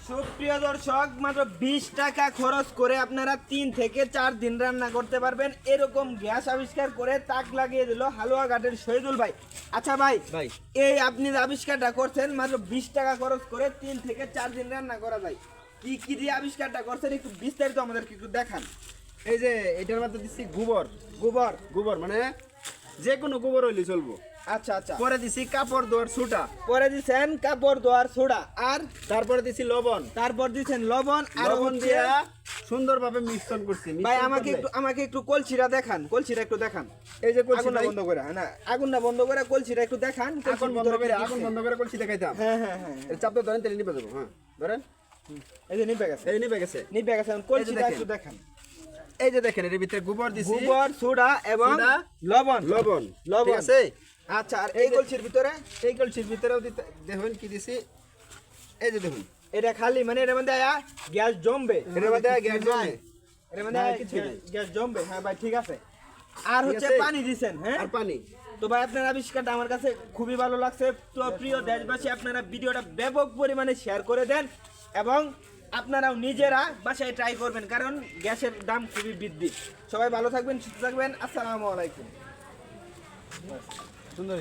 সুপ্রিয় দর্শক, মাত্র 20 টাকা খরচ করে আপনারা 3 থেকে 4 দিন রান্না করতে পারবেন। এরকম গ্যাস আবিষ্কার করে তাক লাগিয়ে দিল হালুয়াঘাটের শহীদুল ভাই। আচ্ছা ভাই, এই আপনি যে আবিষ্কারটা করছেন মাত্র 20 টাকা খরচ করে 3 থেকে 4 দিন রান্না করা যায়, কি কি দিয়ে আবিষ্কারটা করছেন একটু বিস্তারিত আমাদেরকে একটু দেখান। এই যে এটার মধ্যে দিচ্ছি গোবর গোবর গোবর মানে যে কোনো গোবর হইলে চলবো। আচ্ছা আচ্ছা, পরে দিছি কাপড় ধোয়ার সুটা, পরে দিছেন কাপড় ধোয়ার সোডা, আর তারপরে দিছি লবণ। তারপর দিছেন লবণ, আর লবণ হচ্ছে দিয়া সুন্দরভাবে মিশ্রণ করছি। ভাই মিশ্রণ আমাকে করলে- একটু আমাকে একটু কলসিটা দেখান, কলসিটা একটু দেখান। এই যে কলসি আগুনটা নাই? বন্ধ করে, না আগুনটা বন্ধ করে কলসিটা একটু দেখান। আগুন বন্ধ করে কলসি দেখাইতাম। হ্যাঁ হ্যাঁ হ্যাঁ, এর চাপ ধরেন তেলে নিবে যাবো। হ্যাঁ ধরেন, এই যে নিভে গেছে, এই নিবে গেছে। নিভে গেছে। এখন কলসিটা দেখেন। একটু দেখান। এই যে দেখেন এর ভিতরে গোবর দিছি, গোবর, সোডা এবং সোডা, লবণ। লবণ লবণ। ঠিক আছে। আচ্ছা, আর এই কলসির ভিতরে এই কলসির ভিতরেও দিতে দেখুন কি দিছি। এই যে দেখুন এটা খালি মানে এর মধ্যে গ্যাস জমবে, এর মধ্যে গ্যাস জমে। এর মধ্যে না, কিছু নেই। গ্যাস জমবে। হ্যাঁ ভাই ঠিক আছে। আর ঠিক হচ্ছে আছে? পানি দিছেন। হ্যাঁ, আর পানি। তো ভাই আপনার আবিষ্কারটা আমার কাছে খুবই ভালো লাগছে। তো প্রিয় দেশবাসী, আপনারা ভিডিওটা ব্যাপক পরিমাণে শেয়ার করে দেন এবং আপনারাও নিজেরা বাসায় ট্রাই করবেন, কারণ গ্যাসের দাম খুবই বৃদ্ধি। সবাই ভালো থাকবেন, সুস্থ থাকবেন। আসসালামু আলাইকুম। সুন্দর।